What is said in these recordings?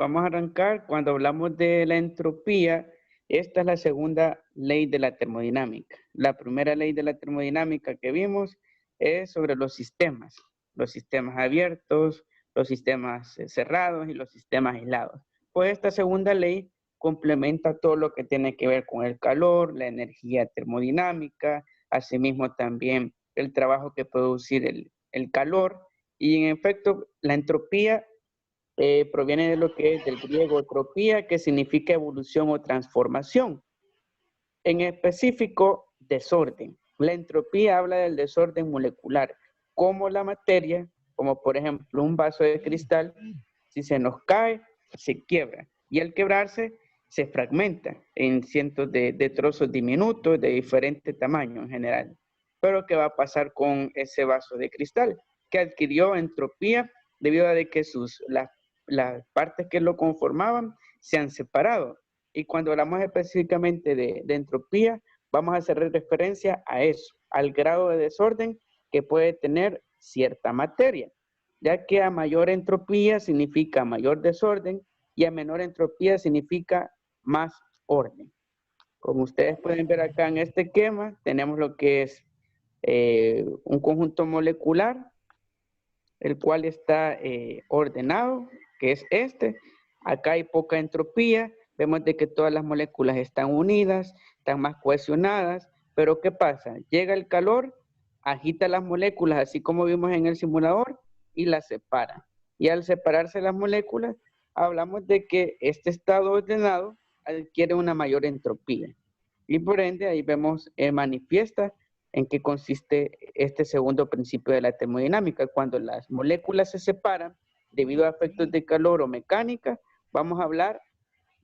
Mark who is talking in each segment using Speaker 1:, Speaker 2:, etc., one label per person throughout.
Speaker 1: Vamos a arrancar cuando hablamos de la entropía. Esta es la segunda ley de la termodinámica. La primera ley de la termodinámica que vimos es sobre los sistemas abiertos, los sistemas cerrados y los sistemas aislados. Pues esta segunda ley complementa todo lo que tiene que ver con el calor, la energía termodinámica, asimismo también el trabajo que puede producir el calor, y en efecto la entropía proviene de lo que es del griego entropía, que significa evolución o transformación. En específico, desorden. La entropía habla del desorden molecular, como la materia, como por ejemplo un vaso de cristal, si se nos cae, se quiebra. Y al quebrarse, se fragmenta en cientos de trozos diminutos de diferente tamaño en general. Pero ¿qué va a pasar con ese vaso de cristal? Que adquirió entropía debido a de que las partes que lo conformaban se han separado. Y cuando hablamos específicamente de entropía, vamos a hacer referencia a eso, al grado de desorden que puede tener cierta materia, ya que a mayor entropía significa mayor desorden y a menor entropía significa más orden. Como ustedes pueden ver acá en este esquema, tenemos lo que es un conjunto molecular, el cual está ordenado, que es este. Acá hay poca entropía, vemos de que todas las moléculas están unidas, están más cohesionadas, pero ¿qué pasa? Llega el calor, agita las moléculas, así como vimos en el simulador, y las separa. Y al separarse las moléculas, hablamos de que este estado ordenado adquiere una mayor entropía. Y por ende, ahí vemos manifiesta en qué consiste este segundo principio de la termodinámica. Cuando las moléculas se separan debido a efectos de calor o mecánica, vamos a hablar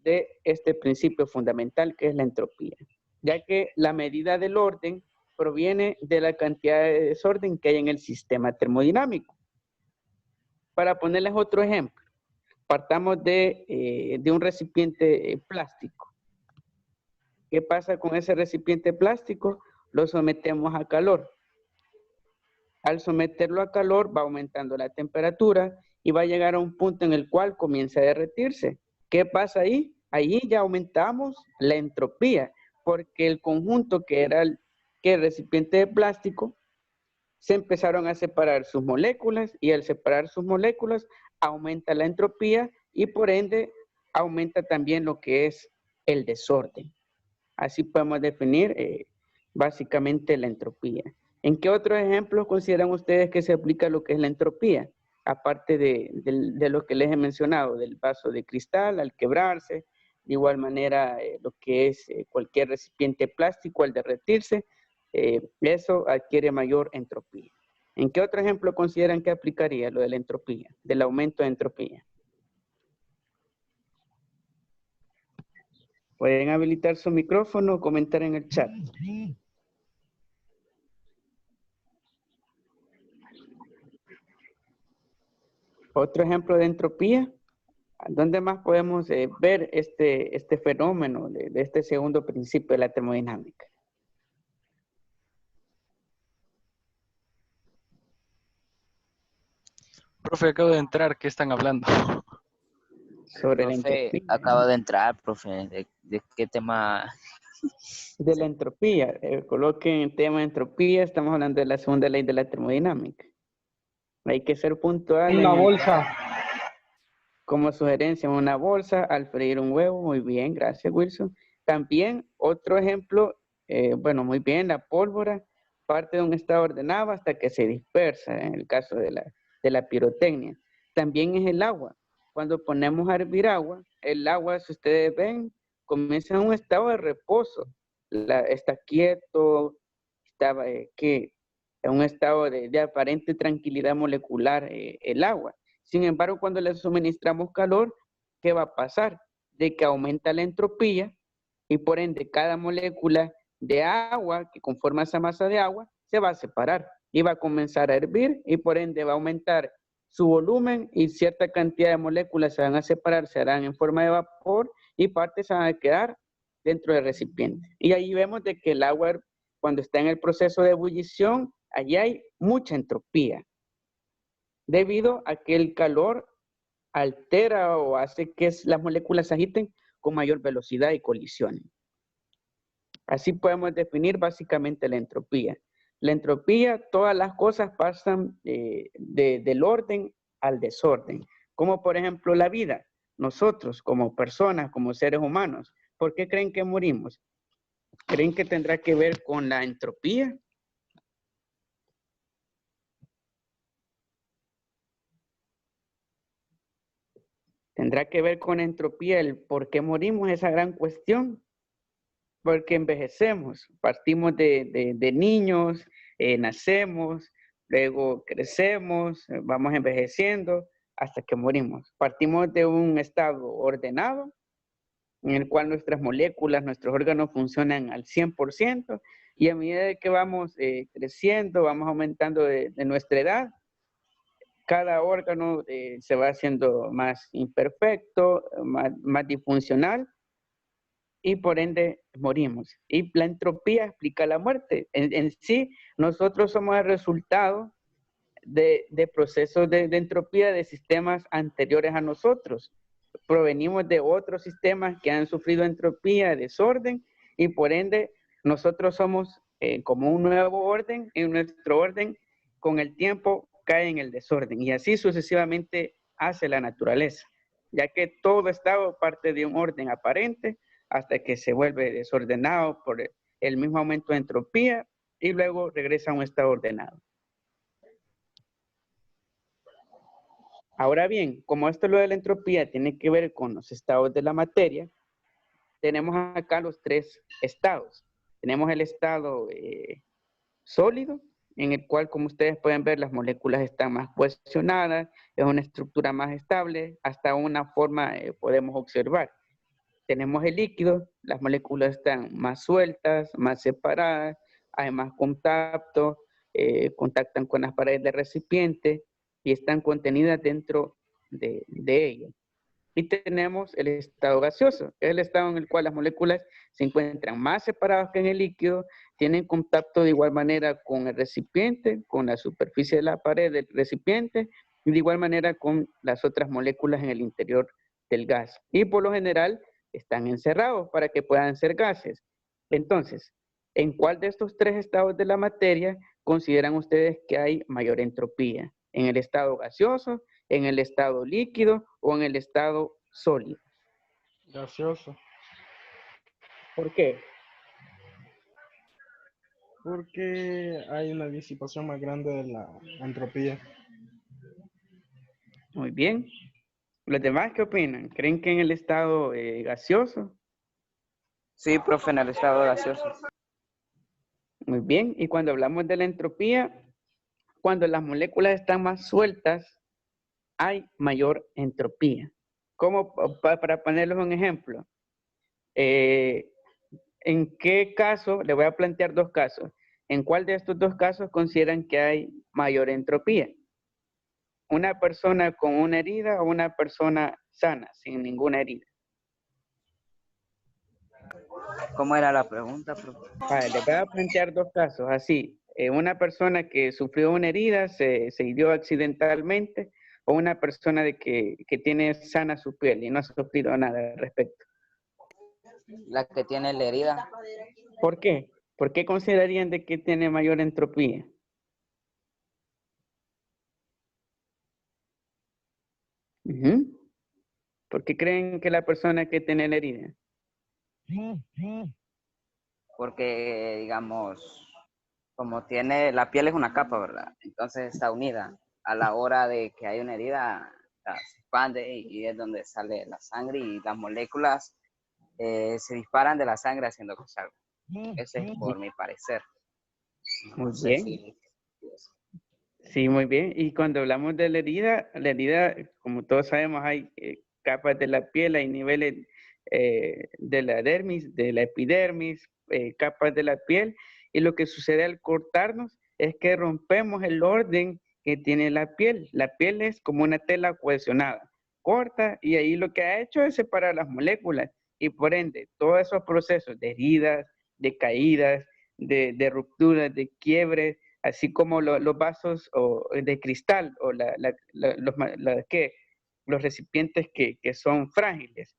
Speaker 1: de este principio fundamental que es la entropía, ya que la medida del orden proviene de la cantidad de desorden que hay en el sistema termodinámico. Para ponerles otro ejemplo, partamos de un recipiente plástico. ¿Qué pasa con ese recipiente plástico? Lo sometemos a calor. Al someterlo a calor va aumentando la temperatura y va a llegar a un punto en el cual comienza a derretirse. ¿Qué pasa ahí? Ahí ya aumentamos la entropía, porque el conjunto que era el recipiente de plástico, se empezaron a separar sus moléculas y al separar sus moléculas aumenta la entropía y por ende aumenta también lo que es el desorden. Así podemos definir básicamente la entropía. ¿En qué otros ejemplos consideran ustedes que se aplica lo que es la entropía? Aparte de lo que les he mencionado, del vaso de cristal al quebrarse, de igual manera lo que es cualquier recipiente plástico al derretirse, eso adquiere mayor entropía. ¿En qué otro ejemplo consideran que aplicaría lo de la entropía, del aumento de entropía? Pueden habilitar su micrófono o comentar en el chat. Otro ejemplo de entropía. ¿Dónde más podemos ver este fenómeno de este segundo principio de la termodinámica?
Speaker 2: Profe, acabo de entrar, ¿qué están hablando?
Speaker 1: Sobre la
Speaker 3: Profe,
Speaker 1: entropía.
Speaker 3: acaba de entrar, profe. ¿De qué tema?
Speaker 1: De la entropía. Coloquen el tema de entropía. Estamos hablando de la segunda ley de la termodinámica. Hay que ser puntual.
Speaker 4: Una bolsa.
Speaker 1: Como sugerencia, una bolsa al freír un huevo. Muy bien, gracias, Wilson. También otro ejemplo, bueno, muy bien, la pólvora parte de un estado ordenado hasta que se dispersa, en el caso de la pirotecnia. También es el agua. Cuando ponemos a hervir agua, el agua, si ustedes ven, comienza en un estado de reposo. Está quieto, está en un estado de aparente tranquilidad molecular el agua. Sin embargo, cuando le suministramos calor, ¿qué va a pasar? De que aumenta la entropía y por ende cada molécula de agua que conforma esa masa de agua se va a separar y va a comenzar a hervir y por ende va a aumentar su volumen y cierta cantidad de moléculas se van a separar, se harán en forma de vapor y partes se van a quedar dentro del recipiente. Y ahí vemos de que el agua, cuando está en el proceso de ebullición, allí hay mucha entropía, debido a que el calor altera o hace que las moléculas se agiten con mayor velocidad y colisionen. Así podemos definir básicamente la entropía. La entropía, todas las cosas pasan del orden al desorden, como por ejemplo la vida. Nosotros como personas, como seres humanos, ¿por qué creen que morimos? ¿Creen que tendrá que ver con la entropía? ¿Tendrá que ver con entropía el por qué morimos? Esa gran cuestión. Porque envejecemos, partimos de niños, nacemos, luego crecemos, vamos envejeciendo hasta que morimos. Partimos de un estado ordenado en el cual nuestras moléculas, nuestros órganos funcionan al 100% y a medida que vamos creciendo, vamos aumentando de nuestra edad, cada órgano se va haciendo más imperfecto, más disfuncional y por ende morimos. Y la entropía explica la muerte. En sí, nosotros somos el resultado de procesos de entropía de sistemas anteriores a nosotros. Provenimos de otros sistemas que han sufrido entropía, desorden, y por ende nosotros somos como un nuevo orden, y nuestro orden con el tiempo cae en el desorden. Y así sucesivamente hace la naturaleza, ya que todo estado parte de un orden aparente hasta que se vuelve desordenado por el mismo aumento de entropía y luego regresa a un estado ordenado. Ahora bien, como esto lo de la entropía tiene que ver con los estados de la materia, tenemos acá los tres estados. Tenemos el estado sólido, en el cual, como ustedes pueden ver, las moléculas están más cohesionadas, es una estructura más estable, hasta una forma podemos observar. Tenemos el líquido, las moléculas están más sueltas, más separadas, hay más contacto, contactan con las paredes del recipiente y están contenidas dentro de ella. Y tenemos el estado gaseoso, es el estado en el cual las moléculas se encuentran más separadas que en el líquido, tienen contacto de igual manera con el recipiente, con la superficie de la pared del recipiente, y de igual manera con las otras moléculas en el interior del gas. Y por lo general están encerrados para que puedan ser gases. Entonces, ¿en cuál de estos tres estados de la materia consideran ustedes que hay mayor entropía? ¿En el estado gaseoso, en el estado líquido o en el estado sólido?
Speaker 4: Gaseoso.
Speaker 1: ¿Por qué?
Speaker 4: Porque hay una disipación más grande de la entropía.
Speaker 1: Muy bien. ¿Los demás qué opinan? ¿Creen que en el estado gaseoso?
Speaker 3: Sí, profe, en el estado gaseoso.
Speaker 1: Muy bien. Y cuando hablamos de la entropía, cuando las moléculas están más sueltas, hay mayor entropía. ¿Cómo? Para ponerles un ejemplo. ¿En qué caso? Le voy a plantear dos casos. ¿En cuál de estos dos casos consideran que hay mayor entropía? ¿Una persona con una herida o una persona sana, sin ninguna herida?
Speaker 3: ¿Cómo era la pregunta, profe?
Speaker 1: Vale, les voy a plantear dos casos, así. Una persona que sufrió una herida, se hirió accidentalmente, o una persona que tiene sana su piel y no ha sufrido nada al respecto.
Speaker 3: La que tiene la herida.
Speaker 1: ¿Por qué? ¿Por qué considerarían de que tiene mayor entropía? ¿Por qué creen que la persona que tiene la herida?
Speaker 3: Porque, digamos, como tiene, la piel es una capa, ¿verdad? Entonces está unida. A la hora de que hay una herida, se expande y es donde sale la sangre y las moléculas se disparan de la sangre haciendo que salga. Ese es por mi parecer.
Speaker 1: Muy
Speaker 3: No sé
Speaker 1: bien.
Speaker 3: si...
Speaker 1: Sí, muy bien. Y cuando hablamos de la herida, como todos sabemos, hay capas de la piel, hay niveles de la dermis, de la epidermis, capas de la piel. Y lo que sucede al cortarnos es que rompemos el orden que tiene la piel. La piel es como una tela cohesionada, corta, y ahí lo que ha hecho es separar las moléculas. Y por ende, todos esos procesos de heridas, de caídas, de rupturas, de quiebres, así como los vasos de cristal o ¿qué? los recipientes que son frágiles,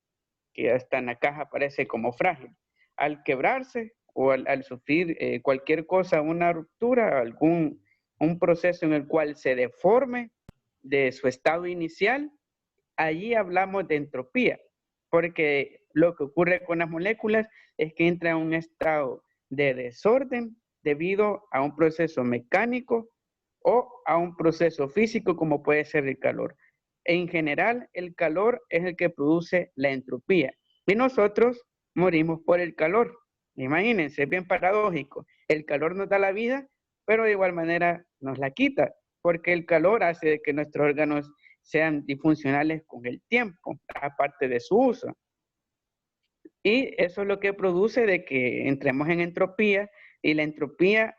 Speaker 1: que hasta en la caja parece como frágil. Al quebrarse o al sufrir cualquier cosa, una ruptura, un proceso en el cual se deforme de su estado inicial, allí hablamos de entropía, porque lo que ocurre con las moléculas es que entra en un estado de desorden debido a un proceso mecánico o a un proceso físico como puede ser el calor. En general, el calor es el que produce la entropía y nosotros morimos por el calor. Imagínense, es bien paradójico. El calor nos da la vida, pero de igual manera nos la quita, porque el calor hace que nuestros órganos sean disfuncionales con el tiempo, aparte de su uso. Y eso es lo que produce de que entremos en entropía, y la entropía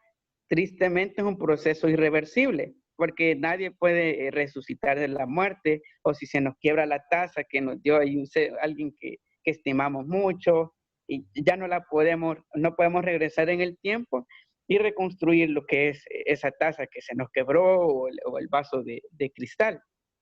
Speaker 1: tristemente es un proceso irreversible, porque nadie puede resucitar de la muerte, o si se nos quiebra la taza que nos dio ahí alguien que estimamos mucho, y ya no podemos regresar en el tiempo y reconstruir lo que es esa taza que se nos quebró o el vaso de cristal,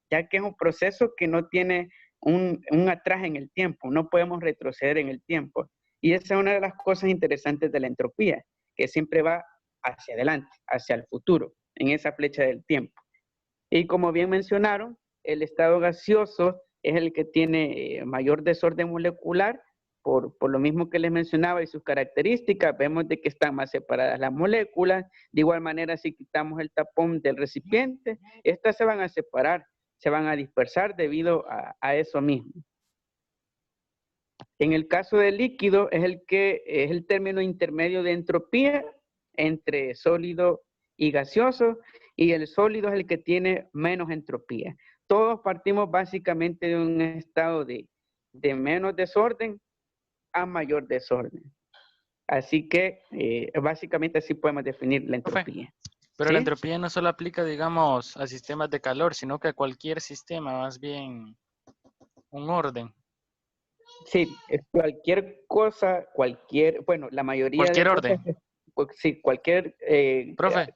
Speaker 1: ya que es un proceso que no tiene un atrás en el tiempo, no podemos retroceder en el tiempo. Y esa es una de las cosas interesantes de la entropía, que siempre va hacia adelante, hacia el futuro, en esa flecha del tiempo. Y como bien mencionaron, el estado gaseoso es el que tiene mayor desorden molecular, por lo mismo que les mencionaba y sus características. Vemos de que están más separadas las moléculas. De igual manera, si quitamos el tapón del recipiente, estas se van a separar, se van a dispersar debido a eso mismo. En el caso del líquido es el término intermedio de entropía entre sólido y gaseoso, y el sólido es el que tiene menos entropía. Todos partimos básicamente de un estado de menos desorden a mayor desorden. Así que básicamente así podemos definir la entropía.
Speaker 2: Pero
Speaker 1: ¿Sí?
Speaker 2: la entropía no solo aplica, digamos, a sistemas de calor, sino que a cualquier sistema, más bien un orden.
Speaker 1: Sí, cualquier cosa, bueno, la mayoría de
Speaker 2: Cualquier
Speaker 1: cosas,
Speaker 2: orden.
Speaker 1: sí, cualquier
Speaker 2: Profe,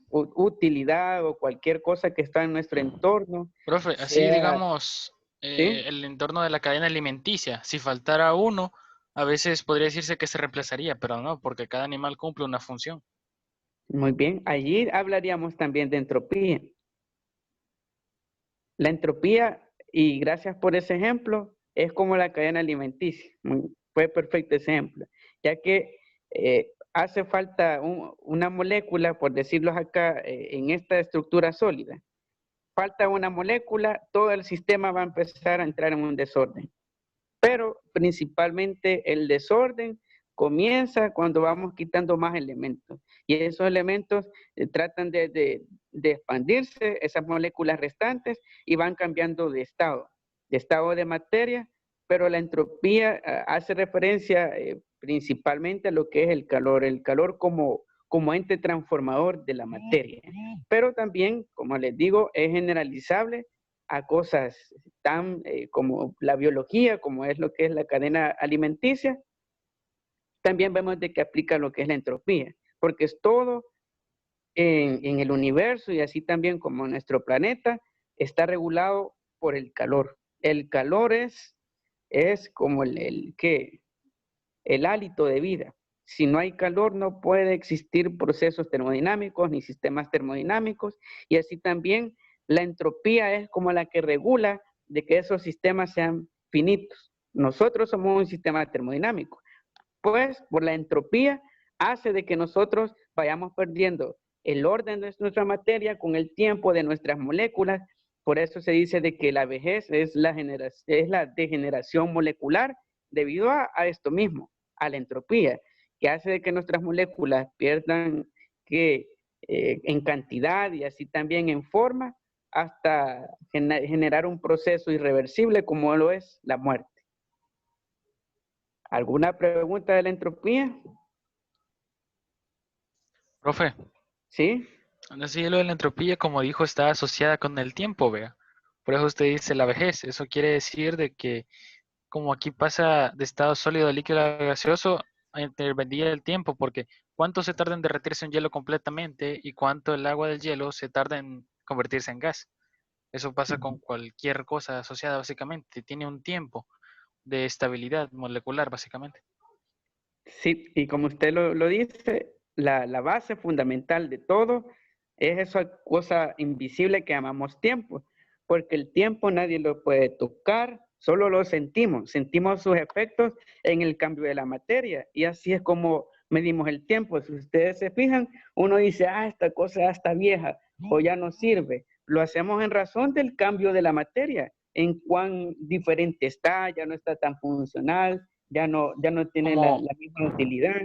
Speaker 1: utilidad o cualquier cosa que está en nuestro entorno,
Speaker 2: profe, así
Speaker 1: sea,
Speaker 2: digamos,
Speaker 1: ¿sí?
Speaker 2: el entorno de la cadena alimenticia. Si faltara uno, a veces podría decirse que se reemplazaría, pero no, porque cada animal cumple una función.
Speaker 1: Muy bien, allí hablaríamos también de entropía. La entropía, y gracias por ese ejemplo, es como la cadena alimenticia. Fue perfecto ese ejemplo, ya que hace falta una molécula, por decirlo acá, en esta estructura sólida. Falta una molécula, todo el sistema va a empezar a entrar en un desorden. Pero principalmente el desorden comienza cuando vamos quitando más elementos. Y esos elementos tratan de expandirse, esas moléculas restantes, y van cambiando de estado de materia, pero la entropía hace referencia principalmente a lo que es el calor como ente transformador de la materia. Pero también, como les digo, es generalizable a cosas tan como la biología, como es lo que es la cadena alimenticia. También vemos de que aplica lo que es la entropía, porque es todo en el universo, y así también como nuestro planeta está regulado por el calor. El calor es como el hálito de vida. Si no hay calor, no puede existir procesos termodinámicos ni sistemas termodinámicos, y así también la entropía es como la que regula de que esos sistemas sean finitos. Nosotros somos un sistema termodinámico, pues por la entropía hace de que nosotros vayamos perdiendo el orden de nuestra materia con el tiempo de nuestras moléculas. Por eso se dice de que la vejez es la degeneración molecular debido a esto mismo, a la entropía, que hace de que nuestras moléculas pierdan en cantidad y así también en forma, hasta generar un proceso irreversible como lo es la muerte. ¿Alguna pregunta de la entropía?
Speaker 2: Profe,
Speaker 1: ¿Sí?
Speaker 2: así lo de la entropía, como dijo, está asociada con el tiempo, vea. Por eso usted dice la vejez. Eso quiere decir de que como aquí pasa de estado sólido a líquido a gaseoso, intervendría el tiempo, porque ¿cuánto se tarda en derretirse un hielo completamente y cuánto el agua del hielo se tarda en convertirse en gas? Eso pasa con cualquier cosa asociada, básicamente. Tiene un tiempo de estabilidad molecular, básicamente.
Speaker 1: Sí, y como usted lo dice, la base fundamental de todo es esa cosa invisible que llamamos tiempo, porque el tiempo nadie lo puede tocar, solo lo sentimos sus efectos en el cambio de la materia, y así es como medimos el tiempo. Si ustedes se fijan, uno dice, esta cosa ya está vieja o ya no sirve. Lo hacemos en razón del cambio de la materia, en cuán diferente está, ya no está tan funcional, ya no tiene
Speaker 2: Como,
Speaker 1: la misma utilidad,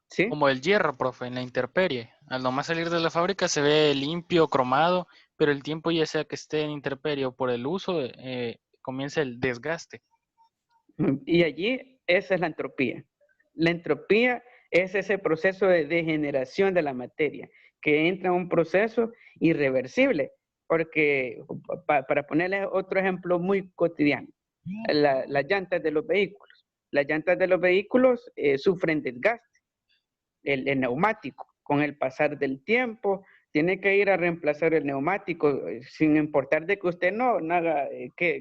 Speaker 1: ¿sí?
Speaker 2: como el hierro, profe, en la intemperie. Al nomás salir de la fábrica se ve limpio, cromado, pero el tiempo, ya sea que esté en intemperie o por el uso, comienza el desgaste.
Speaker 1: Y allí esa es la entropía. La entropía es ese proceso de degeneración de la materia, que entra en un proceso irreversible, porque para ponerles otro ejemplo muy cotidiano, las llantas de los vehículos. Las llantas de los vehículos sufren desgaste. El neumático. Con el pasar del tiempo, tiene que ir a reemplazar el neumático, sin importar de que usted no haga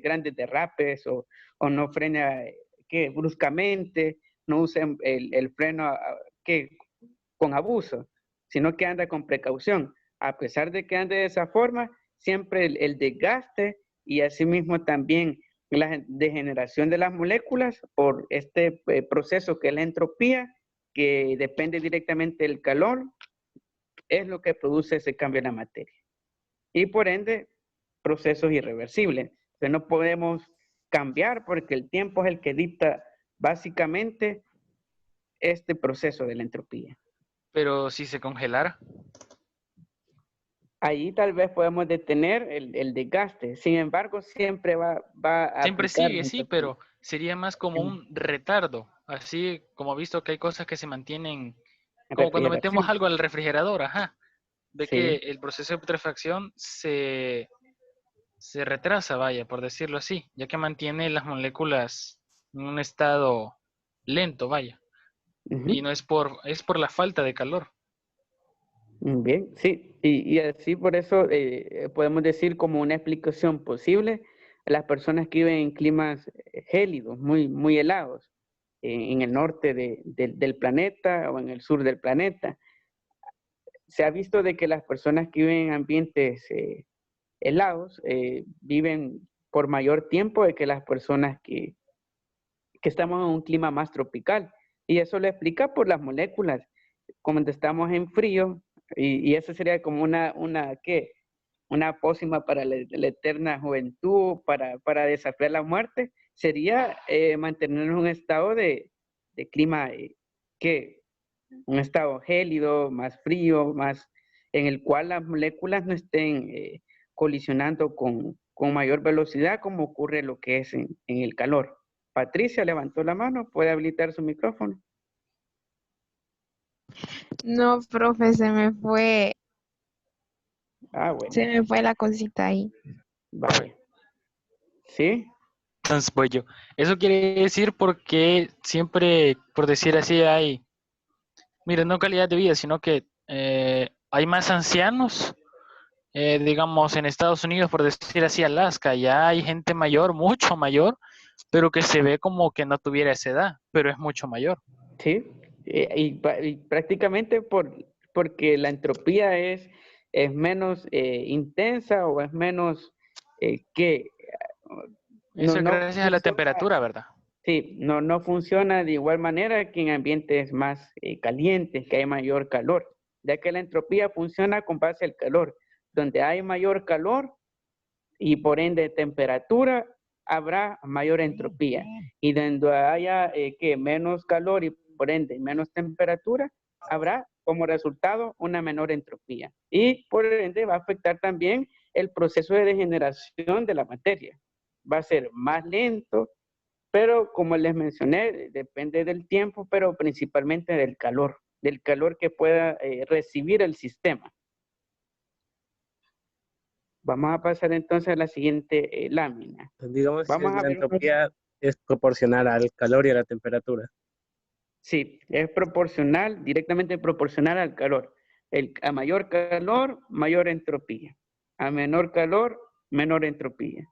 Speaker 1: grandes derrapes o no frena bruscamente, no use el freno con abuso, sino que anda con precaución. A pesar de que ande de esa forma, siempre el desgaste y asimismo también la degeneración de las moléculas por este proceso que es la entropía, que depende directamente del calor, es lo que produce ese cambio en la materia. Y por ende, procesos irreversibles. Que no podemos cambiar porque el tiempo es el que dicta básicamente este proceso de la entropía.
Speaker 2: Pero si se congelara,
Speaker 1: Ahí tal vez podemos detener el desgaste. Sin embargo, siempre va a
Speaker 2: siempre
Speaker 1: aplicar la
Speaker 2: sigue, sí,
Speaker 1: entropía.
Speaker 2: pero sería más como un retardo. Así como visto que hay cosas que se mantienen, como cuando metemos
Speaker 1: Refrigeración.
Speaker 2: algo al refrigerador, ajá. Ve que
Speaker 1: Sí.
Speaker 2: el proceso de putrefacción se retrasa, vaya, por decirlo así, ya que mantiene las moléculas en un estado lento, vaya. Y
Speaker 1: Uh-huh.
Speaker 2: no es por la falta de calor.
Speaker 1: Bien, sí, y así por eso podemos decir como una explicación posible a las personas que viven en climas gélidos, muy helados, en el norte del planeta o en el sur del planeta. Se ha visto de que las personas que viven en ambientes helados viven por mayor tiempo de que las personas que estamos en un clima más tropical. Y eso lo explica por las moléculas. Cuando estamos en frío, y eso sería como una pócima para la eterna juventud, para desafiar la muerte, sería mantener un estado de clima, un estado gélido, más frío, más en el cual las moléculas no estén colisionando con mayor velocidad como ocurre lo que es en el calor. Patricia levantó la mano, puede habilitar su micrófono.
Speaker 5: No, profe,
Speaker 1: Bueno,
Speaker 5: se me fue la cosita ahí.
Speaker 1: vaya. ¿Sí?
Speaker 2: Entonces, pues yo, eso quiere decir porque siempre, por decir así, mire, no calidad de vida, sino que hay más ancianos, digamos, en Estados Unidos, por decir así, Alaska, ya hay gente mayor, mucho mayor, pero que se ve como que no tuviera esa edad, pero es mucho mayor.
Speaker 1: Sí. Y prácticamente porque la entropía es menos intensa o es menos que
Speaker 2: Eso es
Speaker 1: no
Speaker 2: gracias a la
Speaker 1: funciona.
Speaker 2: temperatura, ¿verdad?
Speaker 1: Sí, no funciona de igual manera que en ambientes más calientes, que hay mayor calor, ya que la entropía funciona con base al calor. Donde hay mayor calor y por ende temperatura, habrá mayor entropía. Y donde haya menos calor y por ende menos temperatura, habrá como resultado una menor entropía. Y por ende va a afectar también el proceso de degeneración de la materia. Va a ser más lento, pero como les mencioné, depende del tiempo, pero principalmente del calor que pueda recibir el sistema. Vamos a pasar entonces a la siguiente lámina.
Speaker 6: Digamos que
Speaker 1: Vamos a
Speaker 6: la
Speaker 1: ver
Speaker 6: entropía es proporcional al calor y a la temperatura.
Speaker 1: Sí, es proporcional, directamente proporcional al calor. A mayor calor, mayor entropía. A menor calor, menor entropía.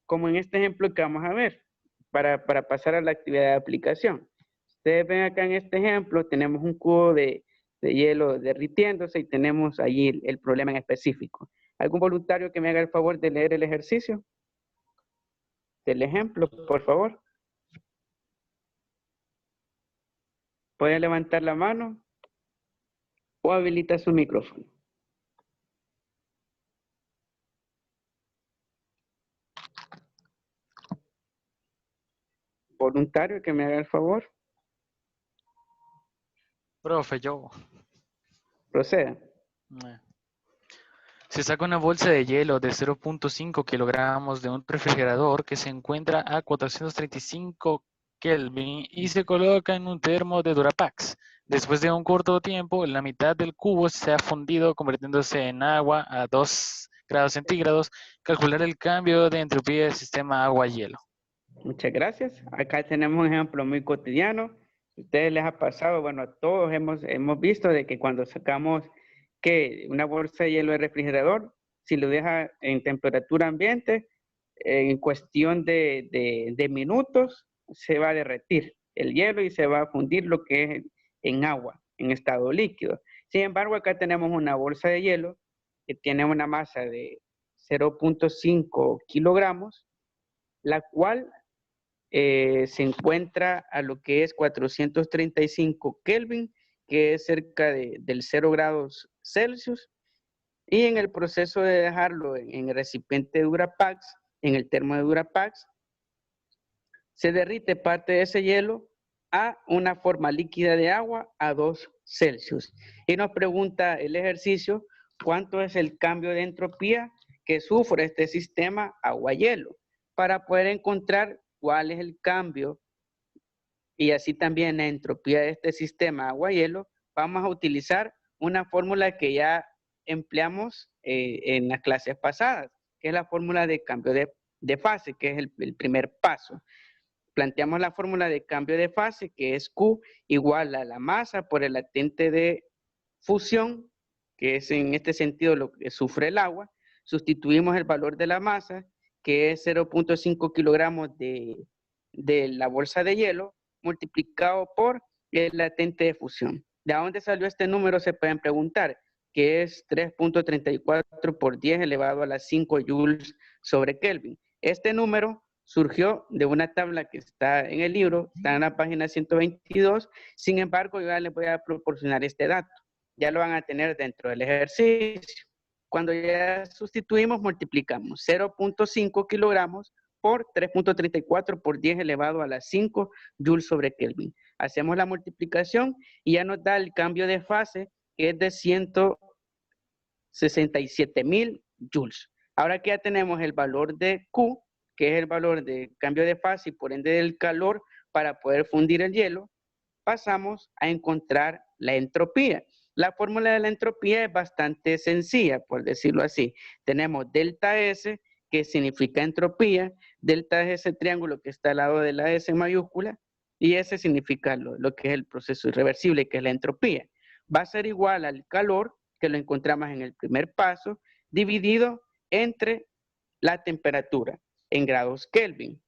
Speaker 1: Como en este ejemplo que vamos a ver, para pasar a la actividad de aplicación. Ustedes ven acá en este ejemplo, tenemos un cubo de hielo derritiéndose y tenemos allí el problema en específico. ¿Algún voluntario que me haga el favor de leer el ejercicio? Del ejemplo, por favor. ¿Puede levantar la mano o habilita su micrófono? Voluntario que me haga el favor.
Speaker 2: Profe, yo.
Speaker 1: Proceda.
Speaker 2: Se saca una bolsa de hielo de 0.5 kilogramos de un refrigerador que se encuentra a 435 Kelvin y se coloca en un termo de Durapax. Después de un corto tiempo, la mitad del cubo se ha fundido convirtiéndose en agua a 2 grados centígrados. Calcular el cambio de entropía del sistema agua-hielo.
Speaker 1: Muchas gracias. Acá tenemos un ejemplo muy cotidiano. A ustedes les ha pasado, bueno, a todos hemos visto de que cuando sacamos una bolsa de hielo de refrigerador, si lo deja en temperatura ambiente, en cuestión de minutos, se va a derretir el hielo y se va a fundir lo que es en agua, en estado líquido. Sin embargo, acá tenemos una bolsa de hielo que tiene una masa de 0.5 kilogramos, la cual se encuentra a lo que es 435 Kelvin, que es cerca del 0 grados Celsius, y en el proceso de dejarlo en el recipiente de Durapax, en el termo de Durapax, se derrite parte de ese hielo a una forma líquida de agua a 2 Celsius. Y nos pregunta el ejercicio, ¿cuánto es el cambio de entropía que sufre este sistema agua-hielo? Para poder encontrar cuál es el cambio y así también la entropía de este sistema agua-hielo, vamos a utilizar una fórmula que ya empleamos en las clases pasadas, que es la fórmula de cambio de fase, que es el primer paso. Planteamos la fórmula de cambio de fase, que es Q igual a la masa por el latente de fusión, que es en este sentido lo que sufre el agua. Sustituimos el valor de la masa, que es 0.5 kilogramos de la bolsa de hielo, multiplicado por el latente de fusión. ¿De dónde salió este número? Se pueden preguntar, que es 3.34 por 10 elevado a la 5 joules sobre Kelvin. Este número surgió de una tabla que está en el libro, está en la página 122, sin embargo, yo ya les voy a proporcionar este dato. Ya lo van a tener dentro del ejercicio. Cuando ya sustituimos, multiplicamos 0.5 kilogramos por 3.34 por 10 elevado a la 5 joules sobre Kelvin. Hacemos la multiplicación y ya nos da el cambio de fase, que es de 167,000 joules. Ahora que ya tenemos el valor de Q, que es el valor de cambio de fase y por ende del calor para poder fundir el hielo, pasamos a encontrar la entropía. La fórmula de la entropía es bastante sencilla, por decirlo así. Tenemos delta S, que significa entropía, delta es ese triángulo que está al lado de la S mayúscula, y S significa lo que es el proceso irreversible, que es la entropía. Va a ser igual al calor, que lo encontramos en el primer paso, dividido entre la temperatura en grados Kelvin.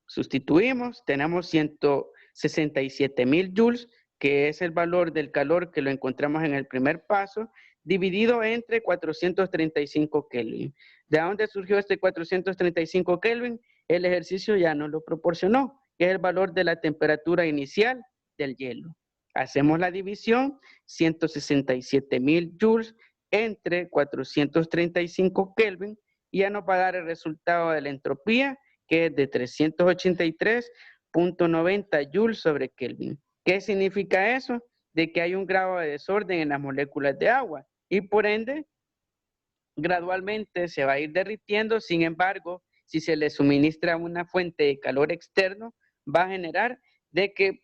Speaker 1: Sustituimos, tenemos 167,000 joules, que es el valor del calor que lo encontramos en el primer paso, dividido entre 435 Kelvin. ¿De dónde surgió este 435 Kelvin? El ejercicio ya nos lo proporcionó, que es el valor de la temperatura inicial del hielo. Hacemos la división, 167,000 joules entre 435 Kelvin, y ya nos va a dar el resultado de la entropía, que es de 383,90 joules sobre Kelvin. ¿Qué significa eso? De que hay un grado de desorden en las moléculas de agua y por ende gradualmente se va a ir derritiendo. Sin embargo, si se le suministra una fuente de calor externo, va a generar de que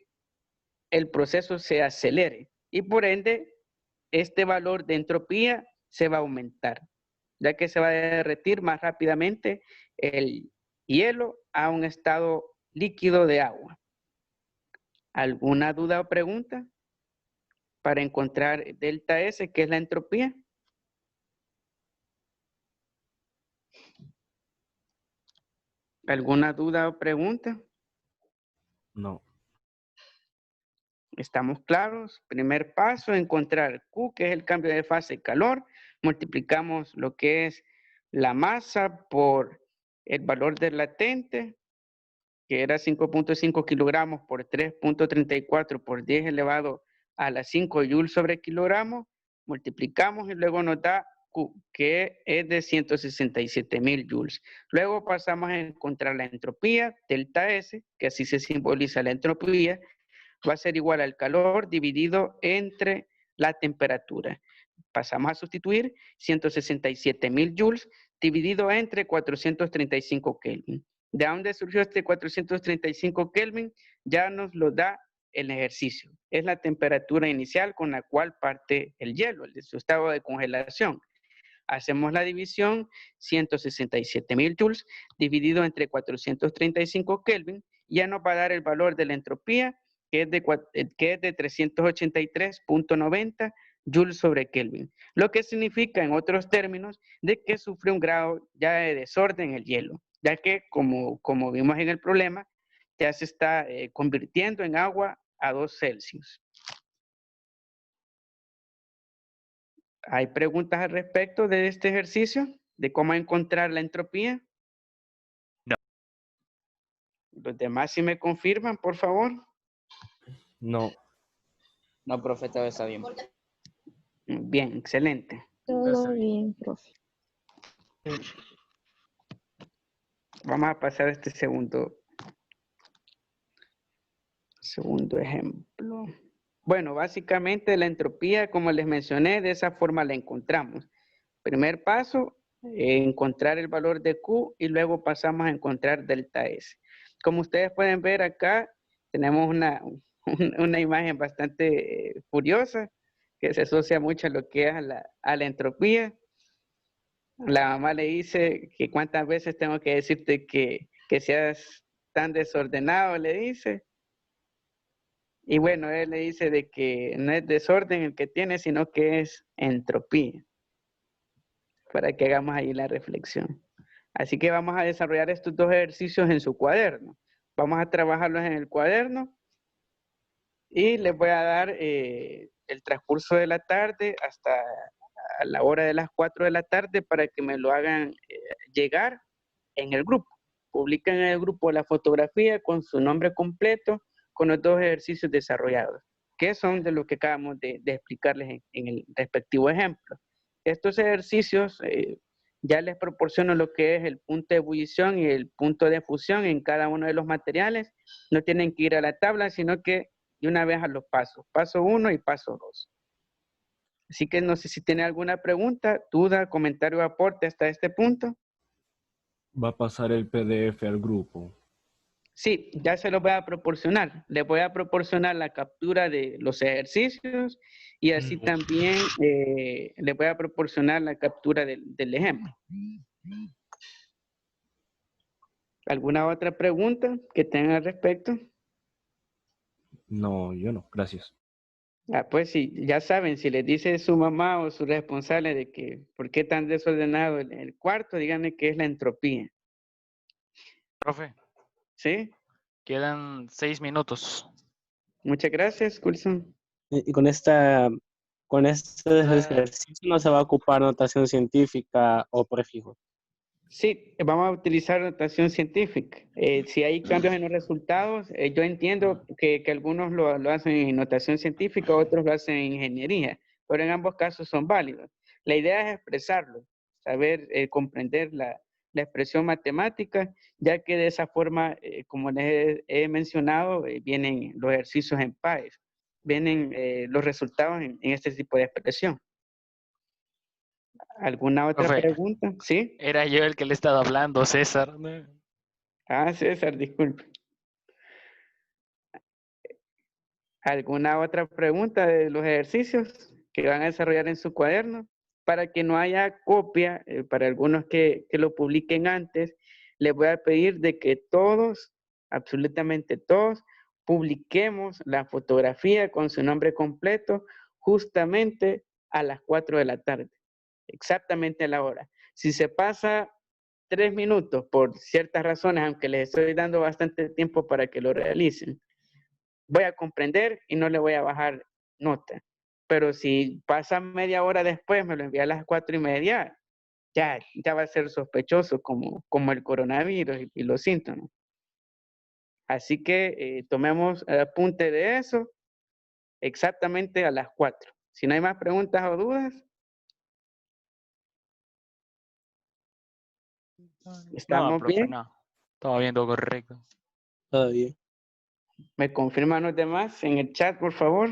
Speaker 1: el proceso se acelere y por ende este valor de entropía se va a aumentar, ya que se va a derretir más rápidamente el hielo a un estado líquido de agua. ¿Alguna duda o pregunta para encontrar delta S, que es la entropía? ¿Alguna duda o pregunta?
Speaker 6: No.
Speaker 1: ¿Estamos claros? Primer paso, encontrar Q, que es el cambio de fase de calor. Multiplicamos lo que es la masa por el valor del latente, que era 5.5 kilogramos por 3.34 por 10 elevado a la 5 joules sobre kilogramo. Multiplicamos y luego nos da Q, que es de 167,000 joules. Luego pasamos a encontrar la entropía, delta S, que así se simboliza la entropía, va a ser igual al calor dividido entre la temperatura. Pasamos a sustituir 167,000 joules dividido entre 435 Kelvin. ¿De dónde surgió este 435 Kelvin? Ya nos lo da el ejercicio. Es la temperatura inicial con la cual parte el hielo, el de su estado de congelación. Hacemos la división, 167,000 joules dividido entre 435 Kelvin, ya nos va a dar el valor de la entropía, que es de 383.90 joules sobre Kelvin. Lo que significa, en otros términos, de que sufre un grado ya de desorden el hielo, ya que, como vimos en el problema, ya se está convirtiendo en agua a 2 Celsius. ¿Hay preguntas al respecto de este ejercicio? ¿De cómo encontrar la entropía?
Speaker 2: No.
Speaker 1: Los demás, si me confirman, por favor.
Speaker 6: No.
Speaker 3: No, profe, todo está bien.
Speaker 1: Bien, excelente.
Speaker 5: Todo bien, profe.
Speaker 1: Vamos a pasar a este segundo ejemplo. Bueno, básicamente la entropía, como les mencioné, de esa forma la encontramos. Primer paso, encontrar el valor de Q y luego pasamos a encontrar delta S. Como ustedes pueden ver acá, tenemos una imagen bastante curiosa que se asocia mucho a lo que es a la entropía. La mamá le dice que cuántas veces tengo que decirte que seas tan desordenado, le dice. Y bueno, él le dice de que no es desorden el que tiene, sino que es entropía. Para que hagamos ahí la reflexión. Así que vamos a desarrollar estos dos ejercicios en su cuaderno. Vamos a trabajarlos en el cuaderno y les voy a dar el transcurso de la tarde hasta a la hora de las 4 de la tarde para que me lo hagan llegar en el grupo. Publiquen en el grupo la fotografía con su nombre completo, con los dos ejercicios desarrollados, que son de lo que acabamos de explicarles en el respectivo ejemplo. Estos ejercicios ya les proporciono lo que es el punto de ebullición y el punto de fusión en cada uno de los materiales. No tienen que ir a la tabla, sino que de una vez a los pasos. Paso 1 y paso 2. Así que no sé si tiene alguna pregunta, duda, comentario o aporte hasta este punto.
Speaker 6: Va a pasar el PDF al grupo.
Speaker 1: Sí, ya se los voy a proporcionar. Les voy a proporcionar la captura de los ejercicios y así también les voy a proporcionar la captura del ejemplo. ¿Alguna otra pregunta que tengan al respecto?
Speaker 6: No, yo no. Gracias.
Speaker 1: Pues sí, ya saben, si les dice su mamá o su responsable de que por qué tan desordenado el cuarto, díganle que es la entropía.
Speaker 2: Profe,
Speaker 1: ¿Sí?
Speaker 2: quedan 6 minutos.
Speaker 1: Muchas gracias, Coulson.
Speaker 6: Y con este ejercicio no se va a ocupar notación científica o prefijos.
Speaker 1: Sí, vamos a utilizar notación científica. Si hay cambios en los resultados, yo entiendo que algunos lo hacen en notación científica, otros lo hacen en ingeniería, pero en ambos casos son válidos. La idea es expresarlo, saber comprender la expresión matemática, ya que de esa forma, como les he mencionado, vienen los ejercicios en PAES, vienen los resultados en este tipo de expresión. ¿Alguna otra
Speaker 2: Profe,
Speaker 1: pregunta? ¿Sí?
Speaker 2: era yo el que le estaba hablando, César.
Speaker 1: Ah, César, disculpe. ¿Alguna otra pregunta de los ejercicios que van a desarrollar en su cuaderno? Para que no haya copia, para algunos que lo publiquen antes, les voy a pedir de que todos, absolutamente todos, publiquemos la fotografía con su nombre completo justamente a las 4 de la tarde, exactamente a la hora. Si se pasa 3 minutos por ciertas razones, aunque les estoy dando bastante tiempo para que lo realicen, voy a comprender y no le voy a bajar nota. Pero si pasa media hora después, me lo envía a las 4:30, ya va a ser sospechoso como el coronavirus y los síntomas. Así que tomemos apunte de eso exactamente a las 4. Si no hay más preguntas o dudas, ¿estamos
Speaker 2: No, profe,
Speaker 1: bien?
Speaker 2: no. Estaba viendo correcto.
Speaker 6: Todo bien.
Speaker 1: ¿Me confirman los demás en el chat, por favor?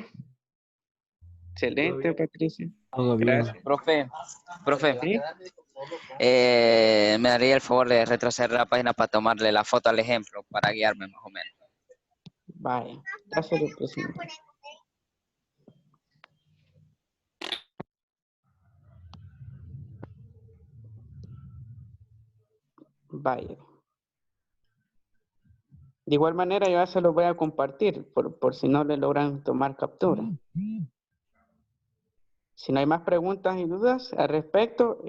Speaker 1: Excelente, Patricia.
Speaker 6: Todo bien.
Speaker 1: Gracias.
Speaker 3: Profe,
Speaker 1: ¿Sí?
Speaker 3: me daría el favor de retroceder la página para tomarle la foto al ejemplo, para guiarme más o menos.
Speaker 1: Vaya, ya se lo presento. Vaya. De igual manera, yo ya se los voy a compartir por si no le logran tomar captura. Si no hay más preguntas y dudas al respecto,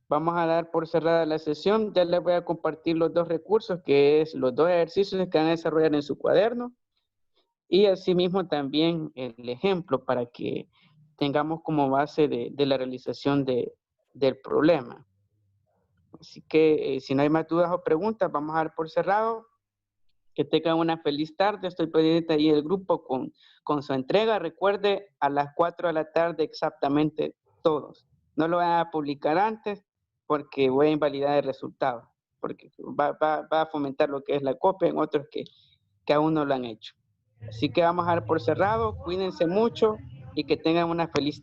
Speaker 1: vamos a dar por cerrada la sesión. Ya les voy a compartir los 2 recursos, que es los 2 ejercicios que van a desarrollar en su cuaderno. Y asimismo también el ejemplo para que tengamos como base de la realización del problema. Así que si no hay más dudas o preguntas, vamos a dar por cerrado. Que tengan una feliz tarde. Estoy pendiente ahí del grupo con su entrega. Recuerde, a las 4 de la tarde exactamente todos. No lo van a publicar antes porque voy a invalidar el resultado. Porque va a fomentar lo que es la copia en otros que aún no lo han hecho. Así que vamos a dar por cerrado. Cuídense mucho y que tengan una feliz tarde.